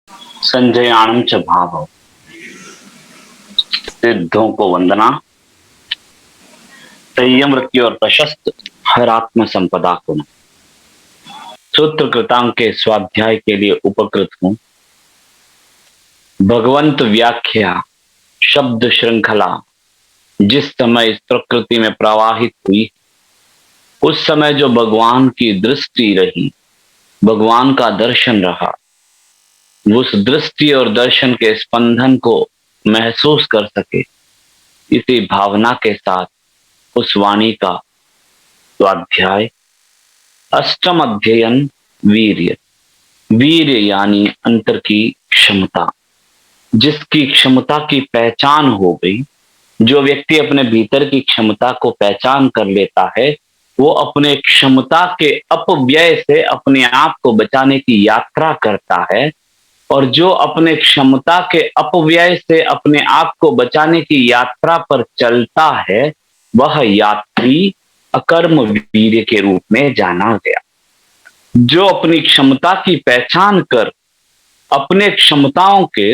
संजयाणं च भावौ सिद्धों को वंदना। संयम रखिए और प्रशस्त हर आत्म संपदा को। सूत्र कृतांक के स्वाध्याय के लिए उपकृत हूँ। भगवंत व्याख्या शब्द श्रृंखला जिस समय इस प्रकृति में प्रवाहित हुई, उस समय जो भगवान की दृष्टि रही, भगवान का दर्शन रहा, उस दृष्टि और दर्शन के स्पंदन को महसूस कर सके, इसी भावना के साथ उस वाणी का स्वाध्याय। अष्टम अध्ययन वीर्य। वीर्य यानी अंतर की क्षमता। जिसकी क्षमता की पहचान हो गई, जो व्यक्ति अपने भीतर की क्षमता को पहचान कर लेता है, वो अपने क्षमता के अपव्यय से अपने आप को बचाने की यात्रा करता है। और जो अपने क्षमता के अपव्यय से अपने आप को बचाने की यात्रा पर चलता है, वह यात्री अकर्म वीर्य के रूप में जाना गया। जो अपनी क्षमता की पहचान कर अपने क्षमताओं के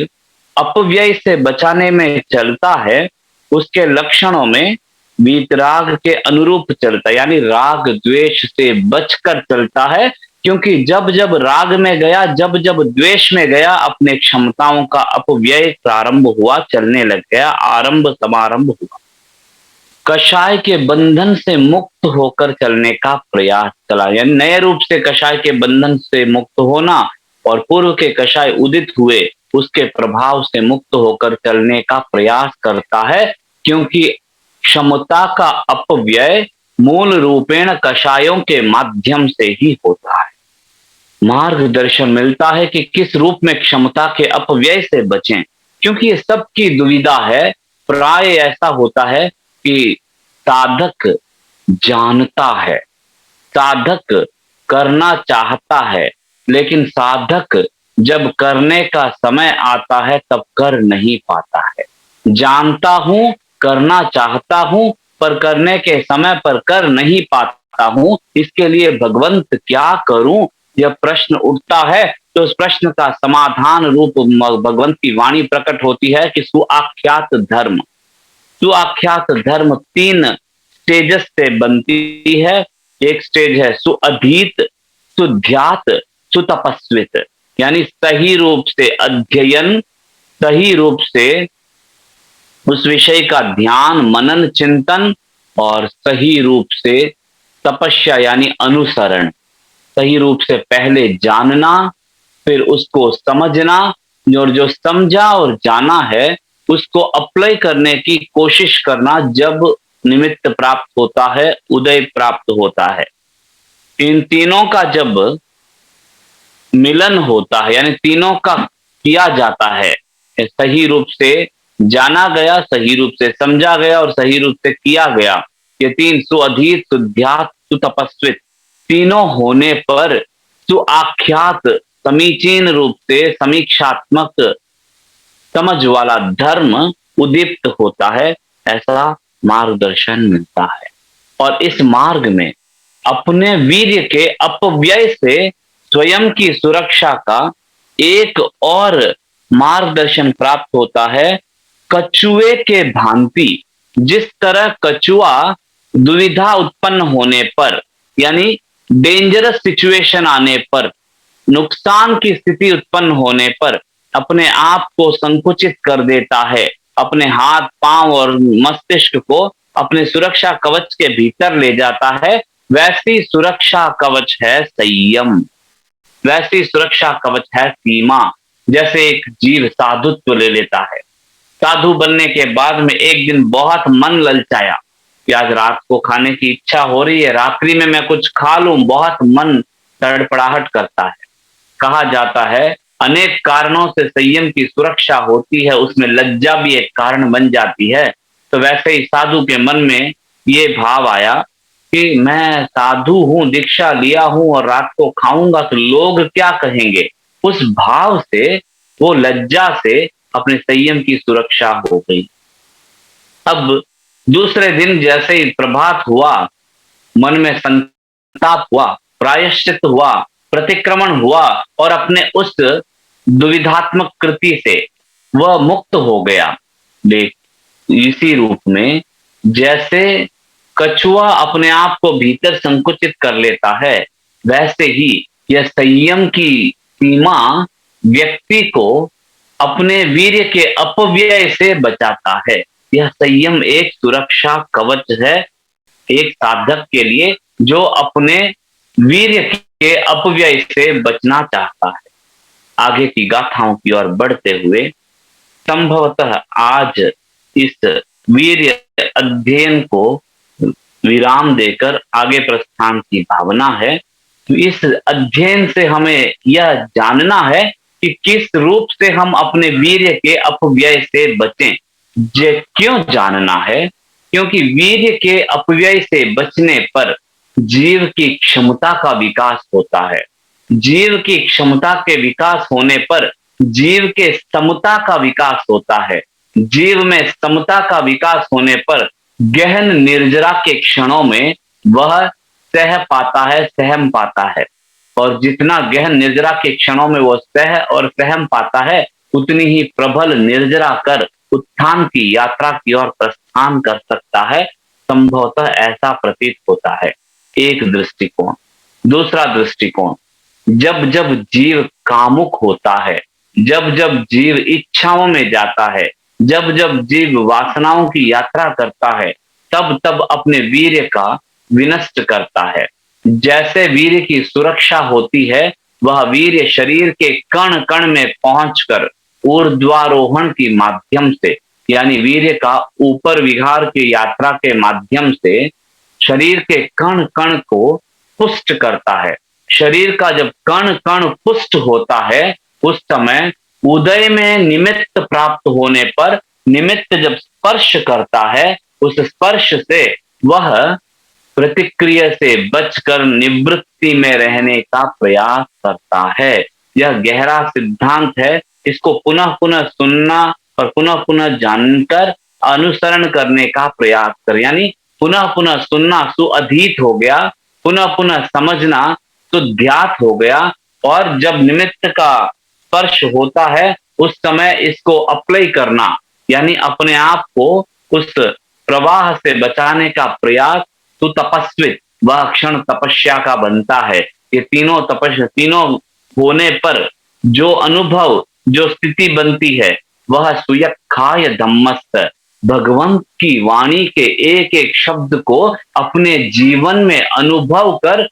अपव्यय से बचाने में चलता है, उसके लक्षणों में वीतराग के अनुरूप चलता है, यानी राग द्वेष से बचकर चलता है। क्योंकि जब जब राग में गया, जब जब द्वेष में गया, अपने क्षमताओं का अपव्यय प्रारंभ हुआ, चलने लग गया, आरंभ समारंभ हुआ। कषाय के बंधन से मुक्त होकर चलने का प्रयास चला, यानी नए रूप से कषाय के बंधन से मुक्त होना और पूर्व के कषाय उदित हुए उसके प्रभाव से मुक्त होकर चलने का प्रयास करता है। क्योंकि क्षमता का अपव्यय मूल रूपेण कषायों के माध्यम से ही होता है। मार्गदर्शन मिलता है कि किस रूप में क्षमता के अपव्यय से बचें, क्योंकि ये सबकी दुविधा है। प्राय ऐसा होता है कि साधक जानता है, साधक करना चाहता है, लेकिन साधक जब करने का समय आता है तब कर नहीं पाता है। जानता हूं, करना चाहता हूं, पर करने के समय पर कर नहीं पाता हूं, इसके लिए भगवंत क्या करूं, यह प्रश्न उठता है। तो उस प्रश्न का समाधान रूप भगवंत की वाणी प्रकट होती है कि सुआख्यात धर्म। सुआख्यात धर्म तीन स्टेजेस से बनती है। एक स्टेज है सुअधीत, सुध्यात, सुतपस्वित, यानी सही रूप से अध्ययन, सही रूप से उस विषय का ध्यान मनन चिंतन, और सही रूप से तपस्या यानी अनुसरण। सही रूप से पहले जानना, फिर उसको समझना, और जो समझा और जाना है उसको अप्लाई करने की कोशिश करना। जब निमित्त प्राप्त होता है, उदय प्राप्त होता है, इन तीनों का जब मिलन होता है, यानी तीनों का किया जाता है, सही रूप से जाना गया, सही रूप से समझा गया और सही रूप से किया गया, ये तीन सुअधीत सुध्यात सुतपस्वित तीनों होने पर सुआख्यात समीचीन रूप से समीक्षात्मक समझ वाला धर्म उदीप्त होता है, ऐसा मार्गदर्शन मिलता है। और इस मार्ग में अपने वीर्य के अपव्यय से स्वयं की सुरक्षा का एक और मार्गदर्शन प्राप्त होता है। कछुए के भांति, जिस तरह कछुआ दुविधा उत्पन्न होने पर, यानी डेंजरस सिचुएशन आने पर, नुकसान की स्थिति उत्पन्न होने पर अपने आप को संकुचित कर देता है, अपने हाथ पांव और मस्तिष्क को अपने सुरक्षा कवच के भीतर ले जाता है, वैसी सुरक्षा कवच है संयम, वैसी सुरक्षा कवच है सीमा। जैसे एक जीव साधुत्व ले लेता है, साधु बनने के बाद में एक दिन बहुत मन ललचाया कि आज रात को खाने की इच्छा हो रही है, रात्रि में मैं कुछ खा लूं, बहुत मन तड़पड़ाहट करता है। कहा जाता है अनेक कारणों से संयम की सुरक्षा होती है, उसमें लज्जा भी एक कारण बन जाती है। तो वैसे ही साधु के मन में ये भाव आया कि मैं साधु हूं, दीक्षा लिया हूं और रात को खाऊंगा तो लोग क्या कहेंगे। उस भाव से, वो लज्जा से अपने संयम की सुरक्षा हो गई। अब दूसरे दिन जैसे ही प्रभात हुआ, मन में संताप हुआ, प्रायश्चित हुआ, प्रतिक्रमण हुआ, और अपने उस दुविधात्मक कृति से वह मुक्त हो गया। देख, इसी रूप में जैसे कछुआ अपने आप को भीतर संकुचित कर लेता है, वैसे ही यह संयम की सीमा व्यक्ति को अपने वीर्य के अपव्यय से बचाता है। यह संयम एक सुरक्षा कवच है एक साधक के लिए जो अपने वीर्य के अपव्यय से बचना चाहता है। आगे की गाथाओं की ओर बढ़ते हुए संभवतः आज इस वीर्य अध्ययन को विराम देकर आगे प्रस्थान की भावना है। तो इस अध्ययन से हमें यह जानना है कि किस रूप से हम अपने वीर्य के अपव्यय से बचें। ये क्यों जानना है? क्योंकि वीर्य के अपव्यय से बचने पर जीव की क्षमता का विकास होता है। जीव की क्षमता के विकास होने पर जीव के समता का विकास होता है। जीव में समता का विकास होने पर गहन निर्जरा के क्षणों में वह सह पाता है, सहम पाता है। और जितना गहन निर्जरा के क्षणों में वो सह और सहम पाता है, उतनी ही प्रबल निर्जरा कर उत्थान की यात्रा की ओर प्रस्थान कर सकता है। संभवतः ऐसा प्रतीत होता है। एक दृष्टिकोण। दूसरा दृष्टिकोण, जब जब जीव कामुक होता है, जब जब जीव इच्छाओं में जाता है, जब जब जीव वासनाओं की यात्रा करता है, तब तब अपने वीर्य का विनष्ट करता है। जैसे वीर्य की सुरक्षा होती है, वह वीर्य शरीर के कण कण में पहुंचकर ऊर्ध्वारोहण के माध्यम से, यानी वीर्य का ऊपर विहार की यात्रा के माध्यम से शरीर के कण कण को पुष्ट करता है। शरीर का जब कण कण पुष्ट होता है, उस समय उदय में निमित्त प्राप्त होने पर निमित्त जब स्पर्श करता है, उस स्पर्श से वह प्रतिक्रिया से बचकर निवृत्ति में रहने का प्रयास करता है। यह गहरा सिद्धांत है। इसको पुनः पुनः सुनना और पुनः पुनः जानकर अनुसरण करने का प्रयास कर, यानी पुनः पुनः सुनना सुअधीत हो गया, पुनः पुनः समझना सुध्यात हो गया। और जब निमित्त का स्पर्श होता है, उस समय इसको अप्लाई करना, यानी अपने आप को उस प्रवाह से बचाने का प्रयास। तो तपस्वित, वह क्षण तपस्या का बनता है। ये तीनों तपस्या, तीनों होने पर जो अनुभव, जो स्थिति बनती है, वह सुयक्षाय धम्मस्त, भगवंत की वाणी के एक एक शब्द को अपने जीवन में अनुभव कर,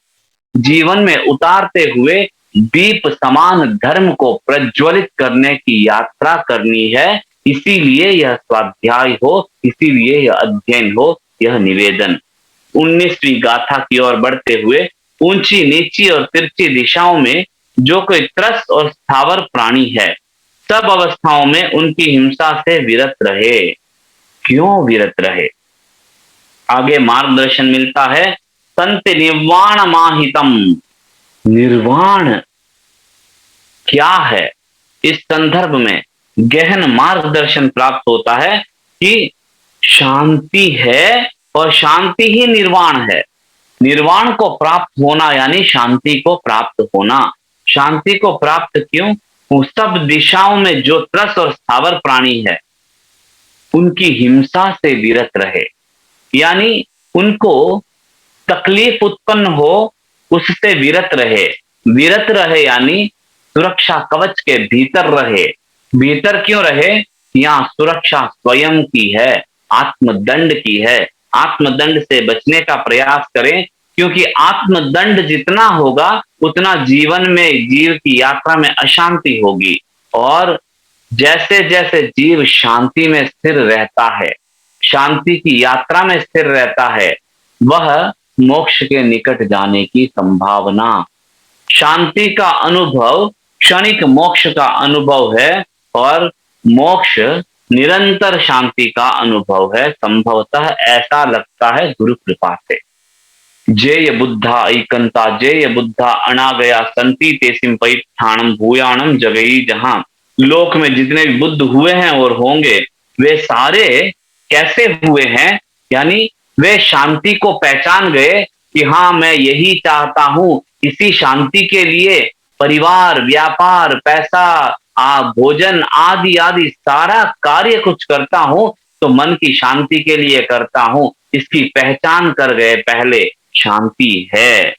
जीवन में उतारते हुए दीप समान धर्म को प्रज्वलित करने की यात्रा करनी है। इसीलिए यह स्वाध्याय हो, इसीलिए यह अध्ययन हो, यह निवेदन। 19वीं गाथा की ओर बढ़ते हुए ऊंची नीची और तिरछी दिशाओं में जो कोई त्रस्त और स्थावर प्राणी है, सब अवस्थाओं में उनकी हिंसा से विरत रहे। क्यों विरत रहे? आगे मार्गदर्शन मिलता है। संत निर्वाण माहितम। निर्वाण क्या है? इस संदर्भ में गहन मार्गदर्शन प्राप्त होता है कि शांति है और शांति ही निर्वाण है। निर्वाण को प्राप्त होना यानी शांति को प्राप्त होना। शांति को प्राप्त क्यों? वो सब दिशाओं में जो त्रस्त और स्थावर प्राणी है, उनकी हिंसा से विरत रहे, यानी उनको तकलीफ उत्पन्न हो उससे विरत रहे। विरत रहे यानी सुरक्षा कवच के भीतर रहे। भीतर क्यों रहे? यहाँ सुरक्षा स्वयं की है, आत्मदंड की है। आत्मदंड से बचने का प्रयास करें, क्योंकि आत्मदंड जितना होगा उतना जीवन में, जीव की यात्रा में अशांति होगी। और जैसे जैसे जीव शांति में स्थिर रहता है, शांति की यात्रा में स्थिर रहता है, वह मोक्ष के निकट जाने की संभावना। शांति का अनुभव क्षणिक मोक्ष का अनुभव है और मोक्ष निरंतर शांति का अनुभव है। संभवतः ऐसा लगता है गुरु कृपा से। जेय बुद्धा ऐकंता, जेय बुद्धा अनागया संति तेसिम परित्थानम भूयाणम जगई। जहां लोक में जितने भी बुद्ध हुए हैं और होंगे, वे सारे कैसे हुए हैं? यानी वे शांति को पहचान गए कि हाँ, मैं यही चाहता हूं। इसी शांति के लिए परिवार, व्यापार, पैसा, भोजन आदि आदि सारा कार्य कुछ करता हूं तो मन की शांति के लिए करता हूं। इसकी पहचान कर गए, पहले शांति है,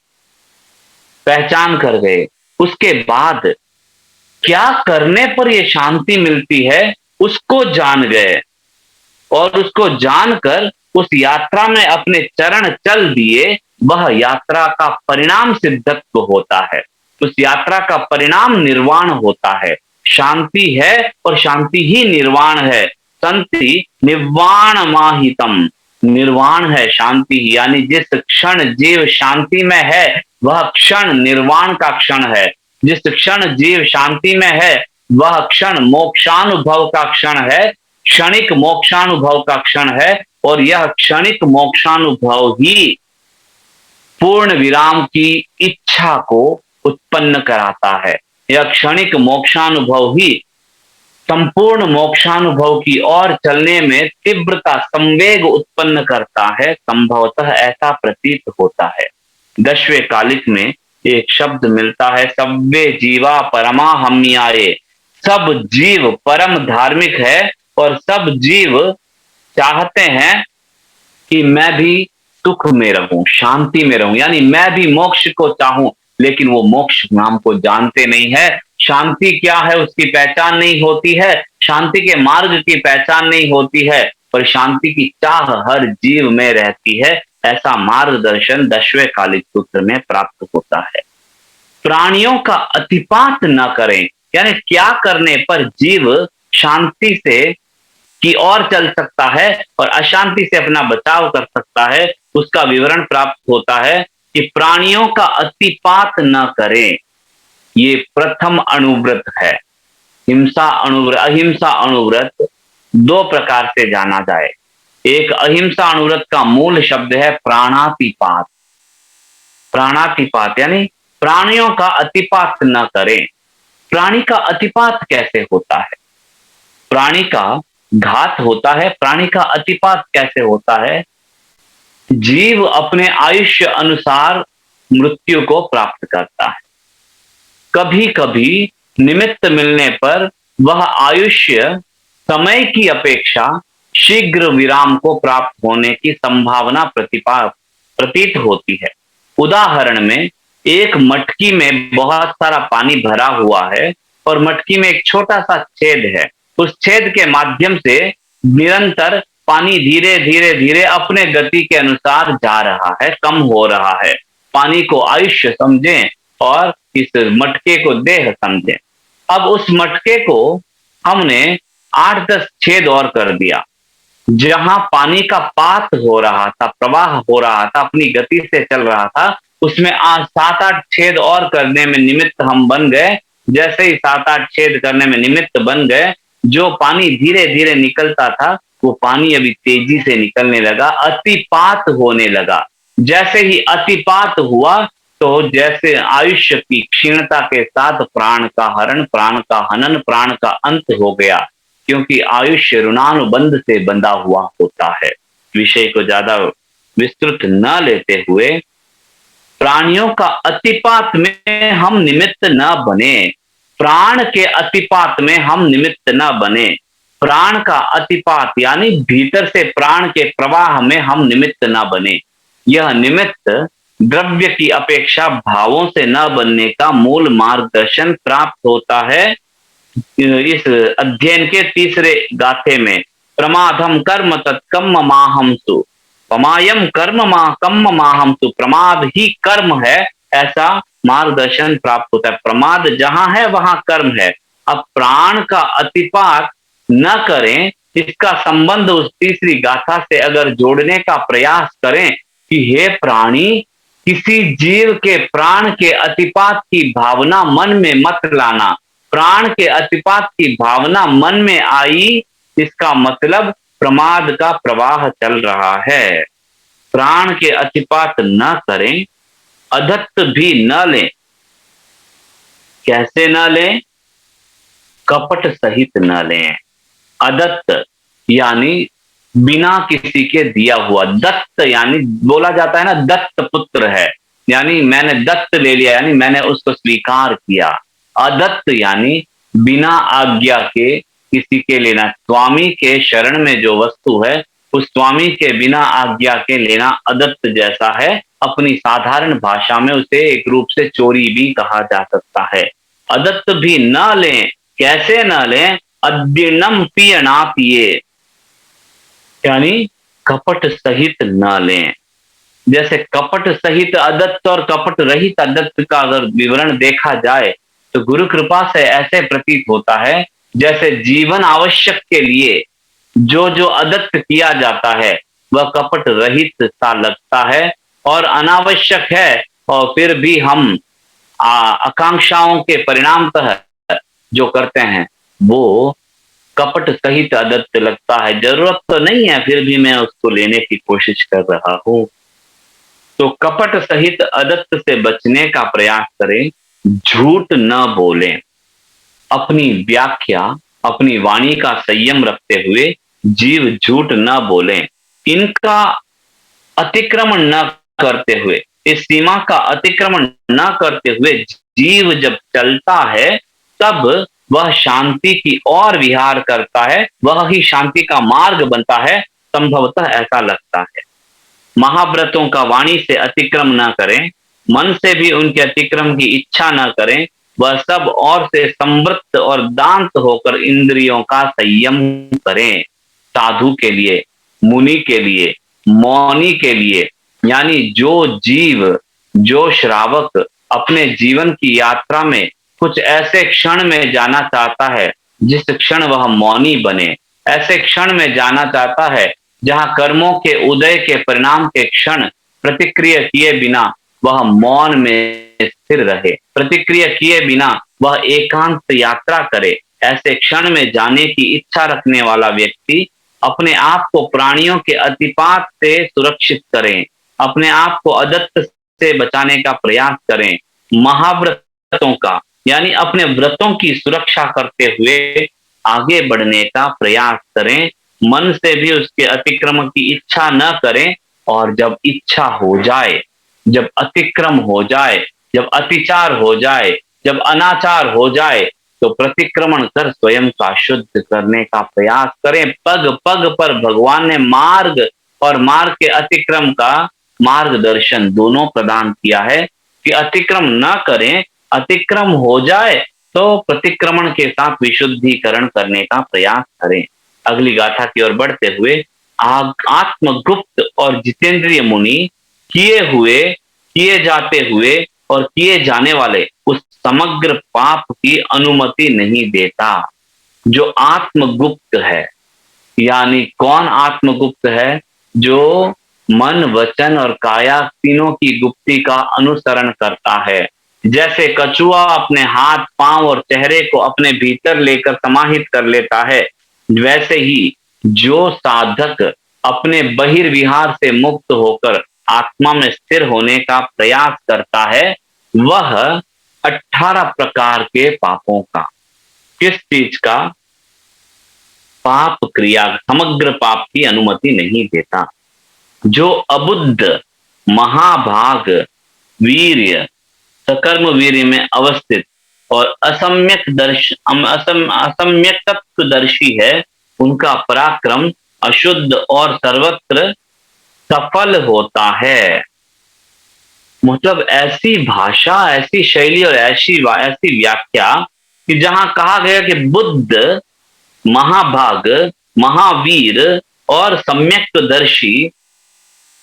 पहचान कर गए। उसके बाद क्या करने पर ये शांति मिलती है उसको जान गए, और उसको जानकर उस यात्रा में अपने चरण चल दिए। वह यात्रा का परिणाम सिद्धत्व होता है, उस यात्रा का परिणाम निर्वाण होता है। शांति है और शांति ही निर्वाण है। संति निर्वाण माहितम, निर्वाण है शांति ही, यानी जिस क्षण जीव शांति में है वह क्षण निर्वाण का क्षण है। जिस क्षण जीव शांति में है वह क्षण मोक्षानुभव का क्षण है, क्षणिक मोक्षानुभव का क्षण है। और यह क्षणिक मोक्षानुभव ही पूर्ण विराम की इच्छा को उत्पन्न कराता है। यह क्षणिक मोक्षानुभव ही संपूर्ण मोक्षानुभव की ओर चलने में तीव्रता संवेग उत्पन्न करता है, संभवतः ऐसा प्रतीत होता है। 10वें कालिक में एक शब्द मिलता है, सव्वे जीवा परमा हम्याये। सब जीव परम धार्मिक है और सब जीव चाहते हैं कि मैं भी सुख में रहूं, शांति में रहूं, यानी मैं भी मोक्ष को चाहूं, लेकिन वो मोक्ष नाम को जानते नहीं है। शांति क्या है उसकी पहचान नहीं होती है, शांति के मार्ग की पहचान नहीं होती है, पर शांति की चाह हर जीव में रहती है। ऐसा मार्गदर्शन 10वें कालिक सूत्र में प्राप्त होता है। प्राणियों का अतिपात न करें, यानी क्या करने पर जीव शांति से की ओर चल सकता है और अशांति से अपना बचाव कर सकता है, उसका विवरण प्राप्त होता है कि प्राणियों का अतिपात न करें। ये प्रथम अनुव्रत है। हिंसा अनुव्रत, अहिंसा अनुव्रत दो प्रकार से जाना जाए। एक अहिंसा अनुव्रत का मूल शब्द है प्राणातिपात। प्राणातिपात यानी प्राणियों का अतिपात न करें। प्राणी का अतिपात कैसे होता है? प्राणी का घात होता है, प्राणी का अतिपात कैसे होता है? जीव अपने आयुष्य अनुसार मृत्यु को प्राप्त करता है। कभी कभी निमित्त मिलने पर वह आयुष्य समय की अपेक्षा शीघ्र विराम को प्राप्त होने की संभावना प्रतीत होती है। उदाहरण में एक मटकी में बहुत सारा पानी भरा हुआ है और मटकी में एक छोटा सा छेद है। उस छेद के माध्यम से निरंतर पानी धीरे धीरे धीरे अपने गति के अनुसार जा रहा है, कम हो रहा है। पानी को आयुष्य समझें और इस मटके को देह समझें। अब उस मटके को हमने 8-10 छेद और कर दिया। जहां पानी का पात हो रहा था, प्रवाह हो रहा था, अपनी गति से चल रहा था, उसमें 7-8 छेद और करने में निमित्त हम बन गए। जैसे ही 7-8 छेद करने में निमित्त बन गए, जो पानी धीरे धीरे निकलता था वो पानी अभी तेजी से निकलने लगा, अतिपात होने लगा। जैसे ही अतिपात हुआ तो जैसे आयुष्य की क्षीणता के साथ प्राण का हरण, प्राण का हनन, प्राण का अंत हो गया, क्योंकि आयुष्य ऋणानुबंध से बंधा हुआ होता है। विषय को ज्यादा विस्तृत न लेते हुए, प्राणियों का अतिपात में हम निमित्त न बने। प्राण के अतिपात में हम निमित्त न बने। प्राण का अतिपात यानी भीतर से प्राण के प्रवाह में हम निमित्त न बने। यह निमित्त द्रव्य की अपेक्षा भावों से न बनने का मूल मार्गदर्शन प्राप्त होता है इस अध्ययन के तीसरे गाथे में। प्रमादम कर्म तत्कर्म माहमसु, पमायम कर्म मा कम माहमसु। प्रमाद ही कर्म है, ऐसा मार्गदर्शन प्राप्त होता है। प्रमाद जहां है वहां कर्म है। अब प्राण का अतिपात न करें, इसका संबंध उस तीसरी गाथा से अगर जोड़ने का प्रयास करें कि हे प्राणी, किसी जीव के प्राण के अतिपात की भावना मन में मत लाना। प्राण के अतिपात की भावना मन में आई, इसका मतलब प्रमाद का प्रवाह चल रहा है। प्राण के अतिपात न करें, अधत्त भी न लें। कैसे न लें? कपट सहित न लें। अदत्त यानी बिना किसी के दिया हुआ। दत्त यानी बोला जाता है ना, दत्त पुत्र है, यानी मैंने दत्त ले लिया, यानी मैंने उसको स्वीकार किया। अदत्त यानी बिना आज्ञा के किसी के लेना, स्वामी के शरण में जो वस्तु है उस स्वामी के बिना आज्ञा के लेना अदत्त जैसा है। अपनी साधारण भाषा में उसे एक रूप से चोरी भी कहा जा सकता है। अदत्त भी न लें, कैसे न लें? अद्यनम पिय ना पिए, यानी कपट सहित न लें। जैसे कपट सहित अदत्त और कपट रहित अदत्त का अगर विवरण देखा जाए तो गुरु कृपा से ऐसे प्रतीत होता है जैसे जीवन आवश्यक के लिए जो जो अदत्त किया जाता है वह कपट रहित सा लगता है और अनावश्यक है, और फिर भी हम आकांक्षाओं के परिणामतः जो करते हैं वो कपट सहित अदत्त लगता है। जरूरत तो नहीं है फिर भी मैं उसको लेने की कोशिश कर रहा हूं। तो कपट सहित अदत्त से बचने का प्रयास करें, झूठ न बोलें, अपनी व्याख्या, अपनी वाणी का संयम रखते हुए जीव झूठ न बोलें, इनका अतिक्रमण न करते हुए, इस सीमा का अतिक्रमण न करते हुए जीव जब चलता है तब वह शांति की ओर विहार करता है, वह ही शांति का मार्ग बनता है, संभवतः ऐसा लगता है। महाव्रतों का वाणी से अतिक्रम न करें, मन से भी उनके अतिक्रम की इच्छा न करें, वह सब और से संवृत्त और दांत होकर इंद्रियों का संयम करें। साधु के लिए, मुनि के लिए, मौनी के लिए, यानी जो जीव, जो श्रावक अपने जीवन की यात्रा में कुछ ऐसे क्षण में जाना चाहता है जिस क्षण वह मौनी बने, ऐसे क्षण में जाना चाहता है जहां कर्मों के उदय के परिणाम के क्षण प्रतिक्रिया किए बिना वह मौन में स्थिर रहे, प्रतिक्रिया किए बिना वह एकांत यात्रा करे, ऐसे क्षण में जाने की इच्छा रखने वाला व्यक्ति अपने आप को प्राणियों के अतिपात से सुरक्षित करें, अपने आप को अदत्त से बचाने का प्रयास करें, महाव्रतों का यानी अपने व्रतों की सुरक्षा करते हुए आगे बढ़ने का प्रयास करें, मन से भी उसके अतिक्रमण की इच्छा न करें। और जब इच्छा हो जाए, जब अतिक्रम हो जाए, जब अतिचार हो जाए, जब अनाचार हो जाए तो प्रतिक्रमण कर स्वयं का शुद्ध करने का प्रयास करें। पग पग पर भगवान ने मार्ग और मार्ग के अतिक्रम का मार्गदर्शन दोनों प्रदान किया है कि अतिक्रम न करें, अतिक्रम हो जाए तो प्रतिक्रमण के साथ विशुद्धिकरण करने का प्रयास करें। अगली गाथा की ओर बढ़ते हुए आत्मगुप्त और जितेंद्रिय मुनि किए हुए, किए जाते हुए और किए जाने वाले उस समग्र पाप की अनुमति नहीं देता। जो आत्मगुप्त है, यानी कौन आत्मगुप्त है? जो मन, वचन और काया तीनों की गुप्ती का अनुसरण करता है। जैसे कछुआ अपने हाथ, पांव और चेहरे को अपने भीतर लेकर समाहित कर लेता है, वैसे ही जो साधक अपने बहिर्विहार से मुक्त होकर आत्मा में स्थिर होने का प्रयास करता है वह 18 प्रकार के पापों का, किस चीज का? पाप क्रिया, समग्र पाप की अनुमति नहीं देता। जो अबुद्ध, महाभाग, वीर्य, सकर्म वीर्य में अवस्थित और असम्यक तत्वदर्शी है उनका पराक्रम अशुद्ध और सर्वत्र सफल होता है। मतलब ऐसी भाषा, ऐसी शैली और ऐसी व्याख्या कि जहां कहा गया कि बुद्ध, महाभाग, महावीर और सम्यक्तदर्शी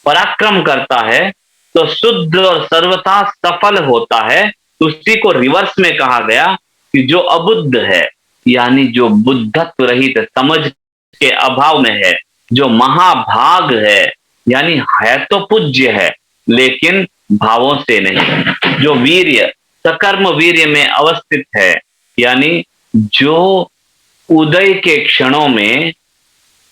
पराक्रम करता है तो शुद्ध और सर्वथा सफल होता है। उसी को रिवर्स में कहा गया कि जो अबुद्ध है, यानी जो बुद्धत्व रहित, समझ के अभाव में है, जो महाभाग है, यानी है तो पूज्य है लेकिन भावों से नहीं, जो वीर्य, सकर्म वीर्य में अवस्थित है, यानी जो उदय के क्षणों में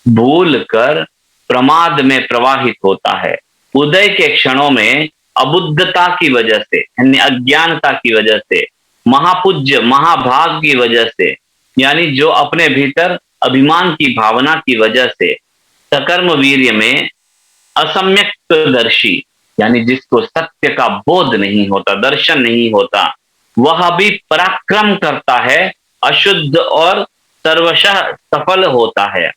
भूल कर प्रमाद में प्रवाहित होता है, उदय के क्षणों में अबुद्धता की वजह से, यानी अज्ञानता की वजह से, महापूज्य, महाभाग की वजह से, यानी जो अपने भीतर अभिमान की भावना की वजह से, सकर्म वीर्य में असम्यक्तदर्शी, यानी जिसको सत्य का बोध नहीं होता, दर्शन नहीं होता, वह भी पराक्रम करता है अशुद्ध और सर्वशः सफल होता है।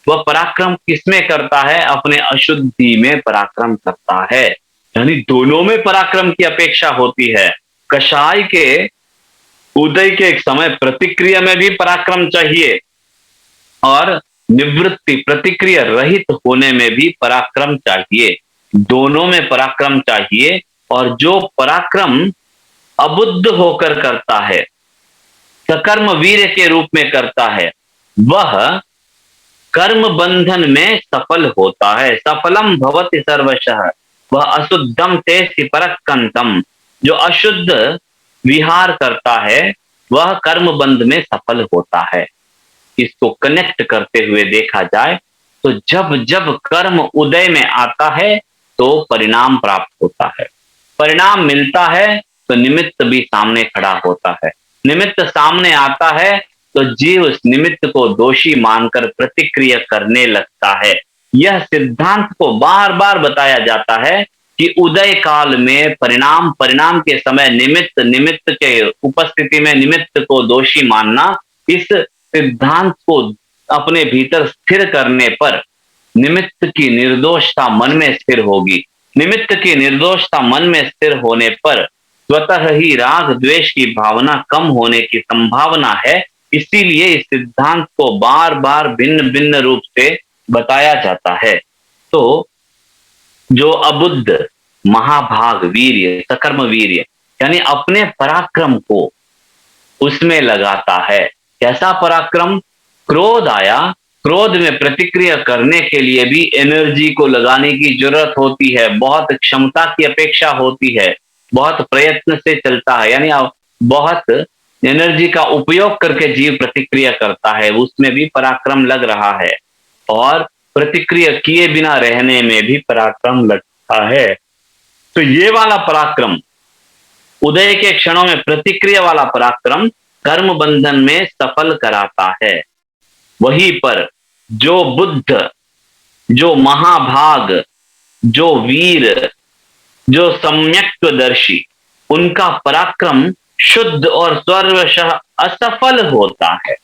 वह पराक्रम किसमें करता है? अपने अशुद्धि में पराक्रम करता है। यानी दोनों में पराक्रम की अपेक्षा होती है। कषाय के उदय के एक समय प्रतिक्रिया में भी पराक्रम चाहिए और निवृत्ति प्रतिक्रिया रहित होने में भी पराक्रम चाहिए। दोनों में पराक्रम चाहिए। और जो पराक्रम अबुद्ध होकर करता है, सकर्म वीर्य के रूप में करता है, वह कर्म बंधन में सफल होता है। सफलम भवति सर्वशः वह अशुद्धम ते परकंतम। जो अशुद्ध विहार करता है वह कर्म बंध में सफल होता है। इसको कनेक्ट करते हुए देखा जाए तो जब जब कर्म उदय में आता है तो परिणाम प्राप्त होता है। परिणाम मिलता है तो निमित्त भी सामने खड़ा होता है। निमित्त सामने आता है तो जीव उस निमित्त को दोषी मानकर प्रतिक्रिया करने लगता है। यह सिद्धांत को बार बार बताया जाता है कि उदय काल में परिणाम, परिणाम के समय निमित्त, निमित्त के उपस्थिति में निमित्त को दोषी मानना, इस सिद्धांत को अपने भीतर स्थिर करने पर निमित्त की निर्दोषता मन में स्थिर होगी। निमित्त की निर्दोषता मन में स्थिर होने पर स्वतः ही राग द्वेष की भावना कम होने की संभावना है। इसीलिए इस सिद्धांत को बार बार भिन्न भिन्न रूप से बताया जाता है। तो जो अबुद्ध महाभाग वीर्य, सकर्म वीर्य, यानी अपने पराक्रम को उसमें लगाता है। कैसा पराक्रम? क्रोध आया, क्रोध में प्रतिक्रिया करने के लिए भी एनर्जी को लगाने की जरूरत होती है, बहुत क्षमता की अपेक्षा होती है, बहुत प्रयत्न से चलता है। यानी बहुत एनर्जी का उपयोग करके जीव प्रतिक्रिया करता है, उसमें भी पराक्रम लग रहा है। और प्रतिक्रिया किए बिना रहने में भी पराक्रम लगता है। तो ये वाला पराक्रम, उदय के क्षणों में प्रतिक्रिया वाला पराक्रम कर्म बंधन में सफल कराता है। वहीं पर जो बुद्ध, जो महाभाग, जो वीर, जो सम्यक्त्वदर्शी, उनका पराक्रम शुद्ध और सर्वशः असफल होता है।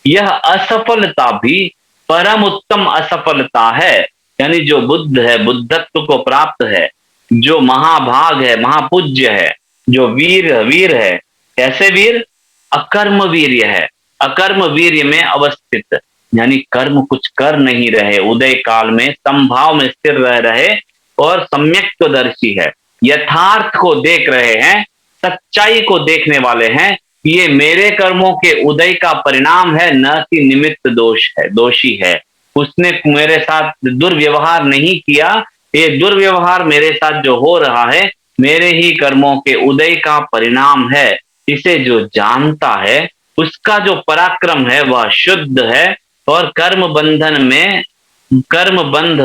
यह असफलता भी परम उत्तम असफलता है। यानी जो बुद्ध है, बुद्धत्व को प्राप्त है, जो महाभाग है, महापूज्य है, जो वीर वीर है, कैसे वीर? अकर्म वीर्य है। अकर्म वीर्य में अवस्थित, यानी कर्म कुछ कर नहीं रहे, उदय काल में समभाव में स्थिर रह रहे और सम्यक्त्वदर्शी है, यथार्थ को देख रहे हैं, सच्चाई को देखने वाले हैं। ये मेरे कर्मों के उदय का परिणाम है, न कि निमित्त दोष है, दोषी है। उसने मेरे साथ दुर्व्यवहार नहीं किया, ये दुर्व्यवहार मेरे साथ जो हो रहा है मेरे ही कर्मों के उदय का परिणाम है। इसे जो जानता है उसका जो पराक्रम है वह शुद्ध है और कर्म बंध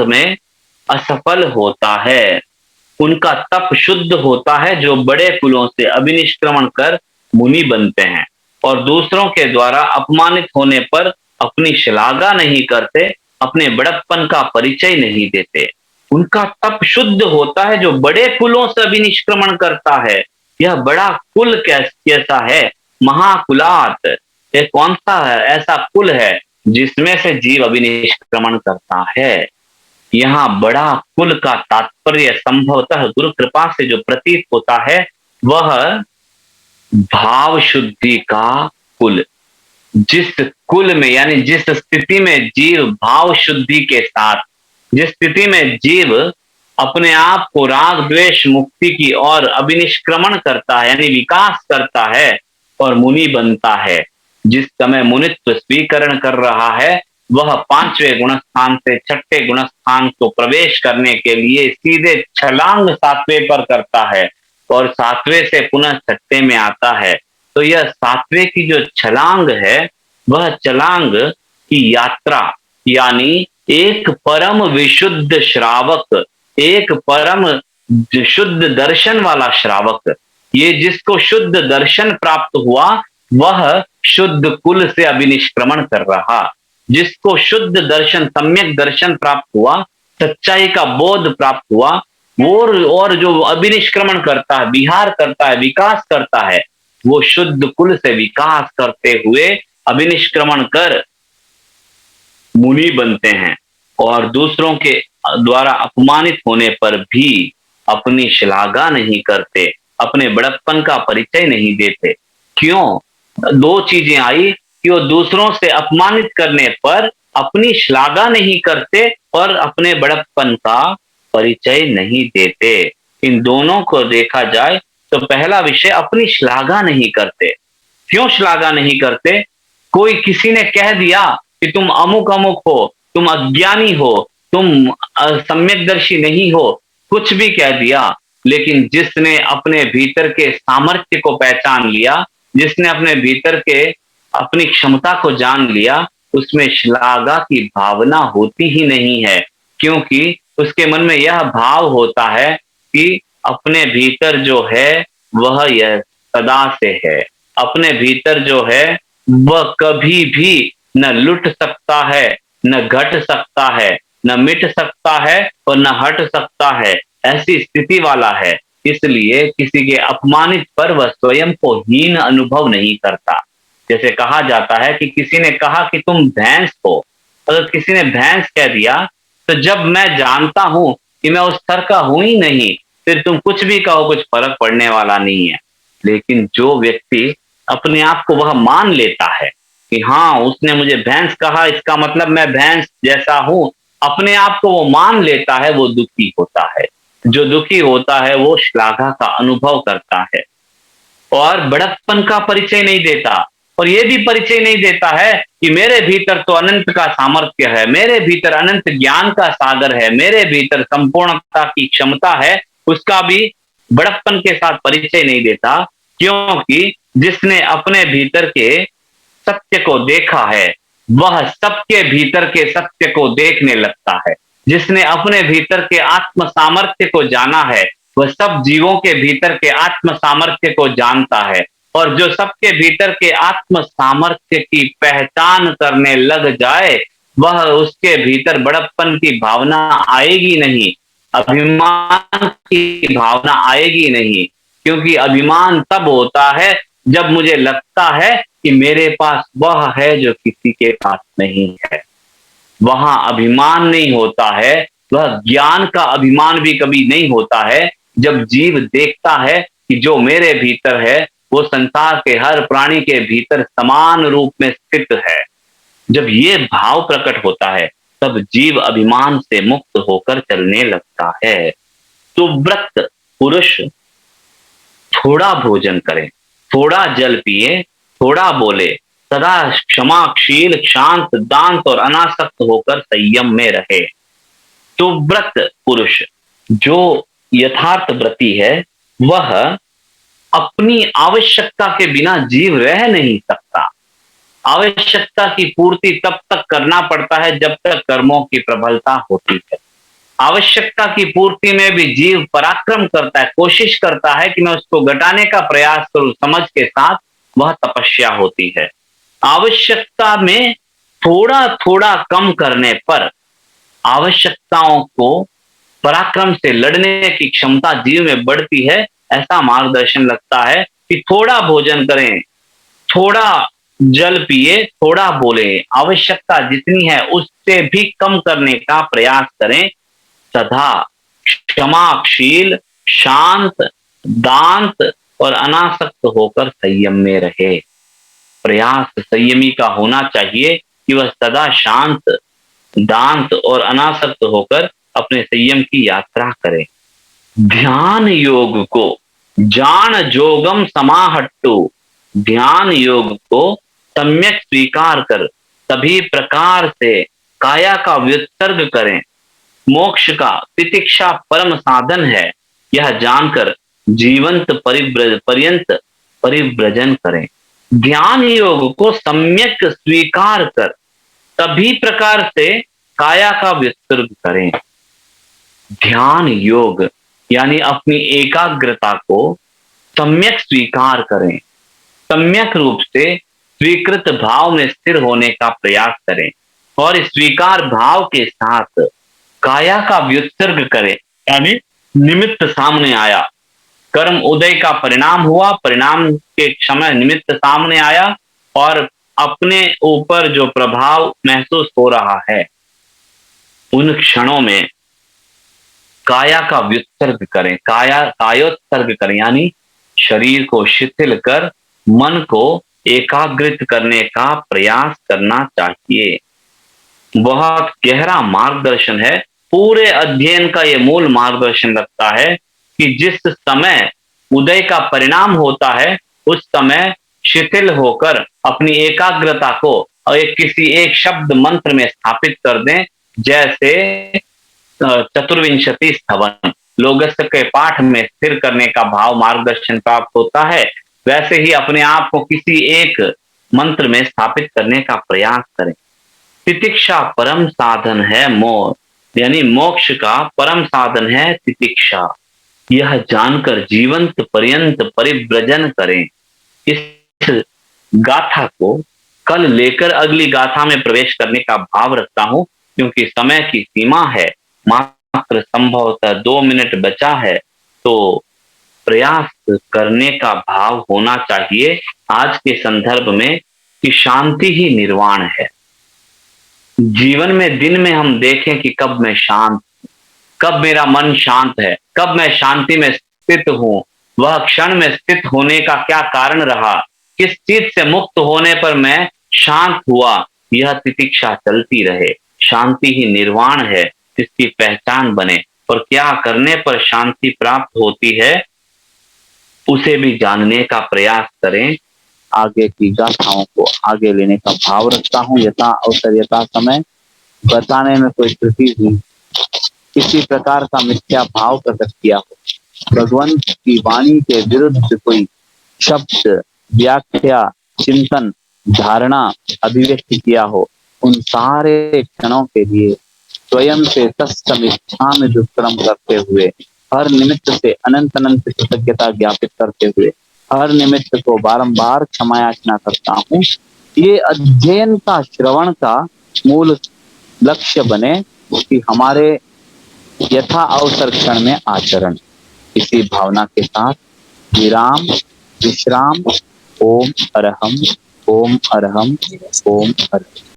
में असफल होता है। उनका तप शुद्ध होता है, जो बड़े कुलों से अभिनिष्क्रमण कर मुनि बनते हैं और दूसरों के द्वारा अपमानित होने पर अपनी श्लाघा नहीं करते, अपने बड़प्पन का परिचय नहीं देते। उनका तप शुद्ध होता है, जो बड़े कुलों से अभिनिष्क्रमण करता है। यह बड़ा कुल कैसा है? महाकुलात। ये कौन सा है? ऐसा कुल है जिसमें से जीव अभिनिष्क्रमण करता है। यहाँ बड़ा कुल का तात्पर्य संभवतः गुरु कृपा से जो प्रतीत होता है वह भाव शुद्धि का कुल। जिस कुल में, यानी जिस स्थिति में जीव भाव शुद्धि के साथ, जिस स्थिति में जीव अपने आप को राग द्वेष मुक्ति की ओर अभिनिष्क्रमण करता है, यानी विकास करता है और मुनि बनता है, जिस समय मुनित्व स्वीकरण कर रहा है, वह पांचवें गुणस्थान से छठे गुणस्थान को प्रवेश करने के लिए सीधे छलांग सातवें पर करता है और सातवें से पुनः छठे में आता है। तो यह सातवें की जो छलांग है वह छलांग की यात्रा, यानी एक परम विशुद्ध श्रावक, एक परम शुद्ध दर्शन वाला श्रावक, ये जिसको शुद्ध दर्शन प्राप्त हुआ वह शुद्ध कुल से अभिनिष्क्रमण कर रहा। जिसको शुद्ध दर्शन, सम्यक दर्शन प्राप्त हुआ, सच्चाई का बोध प्राप्त हुआ, और जो अभिनिष्क्रमण करता है, विहार करता है, विकास करता है, वो शुद्ध कुल से विकास करते हुए अभिनिष्क्रमण कर मुनि बनते हैं और दूसरों के द्वारा अपमानित होने पर भी अपनी श्लाघा नहीं करते, अपने बड़प्पन का परिचय नहीं देते। क्यों? दो चीजें आई कि वो दूसरों से अपमानित करने पर अपनी श्लाघा नहीं करते और अपने बड़प्पन का परिचय नहीं देते। इन दोनों को देखा जाए तो पहला विषय, अपनी श्लाघा नहीं करते। क्यों श्लाघा नहीं करते? कोई किसी ने कह दिया कि तुम अमुक अमुक हो, तुम अज्ञानी हो, तुम सम्यकदर्शी नहीं हो, कुछ भी कह दिया, लेकिन जिसने अपने भीतर के सामर्थ्य को पहचान लिया, जिसने अपने भीतर के अपनी क्षमता को जान लिया, उसमें श्लाघा की भावना होती ही नहीं है। क्योंकि उसके मन में यह भाव होता है कि अपने भीतर जो है वह यह सदा से है, अपने भीतर जो है वह कभी भी न लुट सकता है, न घट सकता है, न मिट सकता है और न हट सकता है, ऐसी स्थिति वाला है। इसलिए किसी के अपमानित पर वह स्वयं को हीन अनुभव नहीं करता। जैसे कहा जाता है कि किसी ने कहा कि तुम भैंस हो, अगर किसी ने भैंस कह दिया, तो जब मैं जानता हूं कि मैं उस स्तर का हूं ही नहीं, फिर तुम कुछ भी कहो कुछ फर्क पड़ने वाला नहीं है। लेकिन जो व्यक्ति अपने आप को वह मान लेता है कि हाँ, उसने मुझे भैंस कहा, इसका मतलब मैं भैंस जैसा हूं, अपने आप को वो मान लेता है, वो दुखी होता है। जो दुखी होता है वो श्लाघा का अनुभव करता है और बड़प्पन का परिचय नहीं देता, और ये भी परिचय नहीं देता है कि मेरे भीतर तो अनंत का सामर्थ्य है, मेरे भीतर अनंत ज्ञान का सागर है, मेरे भीतर संपूर्णता की क्षमता है, उसका भी बड़प्पन के साथ परिचय नहीं देता। क्योंकि जिसने अपने भीतर के सत्य को देखा है, वह सबके भीतर के सत्य को देखने लगता है। जिसने अपने भीतर के आत्म सामर्थ्य को जाना है, वह सब जीवों के भीतर के आत्म सामर्थ्य को जानता है। और जो सबके भीतर के आत्म सामर्थ्य की पहचान करने लग जाए, वह उसके भीतर बड़प्पन की भावना आएगी नहीं, अभिमान की भावना आएगी नहीं। क्योंकि अभिमान तब होता है जब मुझे लगता है कि मेरे पास वह है जो किसी के पास नहीं है। वहां अभिमान नहीं होता है, वह ज्ञान का अभिमान भी कभी नहीं होता है। जब जीव देखता है कि जो मेरे भीतर है वो संसार के हर प्राणी के भीतर समान रूप में स्थित है, जब ये भाव प्रकट होता है, तब जीव अभिमान से मुक्त होकर चलने लगता है। तो व्रत पुरुष थोड़ा भोजन करे, थोड़ा जल पिए, थोड़ा बोले, सदा क्षमाशील, शांत, दांत और अनासक्त होकर संयम में रहे। तो व्रत पुरुष जो यथार्थ व्रती है, वह अपनी आवश्यकता के बिना जीव रह नहीं सकता। आवश्यकता की पूर्ति तब तक करना पड़ता है जब तक कर्मों की प्रबलता होती है। आवश्यकता की पूर्ति में भी जीव पराक्रम करता है, कोशिश करता है कि मैं उसको घटाने का प्रयास करूं, समझ के साथ वह तपस्या होती है। आवश्यकता में थोड़ा थोड़ा कम करने पर आवश्यकताओं को पराक्रम से लड़ने की क्षमता जीव में बढ़ती है। ऐसा मार्गदर्शन लगता है कि थोड़ा भोजन करें, थोड़ा जल पिए, थोड़ा बोले, आवश्यकता जितनी है उससे भी कम करने का प्रयास करें। सदा क्षमाशील, शांत, दांत और अनासक्त होकर संयम में रहे। प्रयास संयमी का होना चाहिए कि वह सदा शांत, दांत और अनासक्त होकर अपने संयम की यात्रा करे। ध्यान योग को जान जोगम समाहट्टु, ध्यान योग को सम्यक स्वीकार कर सभी प्रकार से काया का व्युत्सर्ग करें। मोक्ष का तितिक्षा परम साधन है, यह जानकर जीवंत पर्यंत परिव्रजन करें। ध्यान योग को सम्यक स्वीकार कर सभी प्रकार से काया का विसर्ग करें। ध्यान योग यानी अपनी एकाग्रता को सम्यक स्वीकार करें, सम्यक रूप से स्वीकृत भाव में स्थिर होने का प्रयास करें और इस स्वीकार भाव के साथ काया का व्युत्सर्ग करें। यानी निमित्त सामने आया, कर्म उदय का परिणाम हुआ, परिणाम के समय निमित्त सामने आया और अपने ऊपर जो प्रभाव महसूस हो रहा है, उन क्षणों में काया का व्युत्सर्ग करें, कायोत्सर्ग करें, यानी शरीर को शिथिल कर मन को एकाग्रित करने का प्रयास करना चाहिए। बहुत गहरा मार्गदर्शन है। पूरे अध्ययन का ये मूल मार्गदर्शन रखता है कि जिस समय उदय का परिणाम होता है, उस समय शिथिल होकर अपनी एकाग्रता को किसी एक शब्द मंत्र में स्थापित कर दें। जैसे चतुर्विंशति स्थवन लोगस्य के पाठ में स्थिर करने का भाव मार्गदर्शन प्राप्त होता है, वैसे ही अपने आप को किसी एक मंत्र में स्थापित करने का प्रयास करें। तितिक्षा परम साधन है यानी मोक्ष का परम साधन है तितिक्षा। यह जानकर जीवंत पर्यंत परिव्रजन करें। इस गाथा को कल लेकर अगली गाथा में प्रवेश करने का भाव रखता हूं, क्योंकि समय की सीमा है, मात्र संभवतः 2 मिनट बचा है, तो प्रयास करने का भाव होना चाहिए आज के संदर्भ में कि शांति ही निर्वाण है। जीवन में दिन में हम देखें कि कब मैं शांत, कब मेरा मन शांत है, कब मैं शांति में स्थित हूं, वह क्षण में स्थित होने का क्या कारण रहा, किस चीज से मुक्त होने पर मैं शांत हुआ, यह तितिक्षा चलती रहे। शांति ही निर्वाण है, इसकी पहचान बने और क्या करने पर शांति प्राप्त होती है उसे भी जानने का प्रयास करें। आगे की गाथाओं को आगे लेने का भाव रखता हूँ। यथा अवसर यथा समय बताने में कोई त्रुटि हुई, किसी प्रकार का मिथ्या भाव प्रकट किया हो, भगवंत की वाणी के विरुद्ध कोई शब्द, व्याख्या, चिंतन, धारणा अभिव्यक्त किया हो, उन सारे क्षणों के लिए स्वयं से तत्समिच्छा में दुष्कर्म करते हुए, हर निमित्त से अनंत अनंत कृतज्ञता ज्ञापित करते हुए, हर निमित्त को बारंबार क्षमा याचना करता हूँ। ये अध्ययन का श्रवण का मूल लक्ष्य बने कि हमारे यथा अवसर क्षण में आचरण। इसी भावना के साथ विराम विश्राम। ओम अरहम, ओम अरहम, ओम अरहम।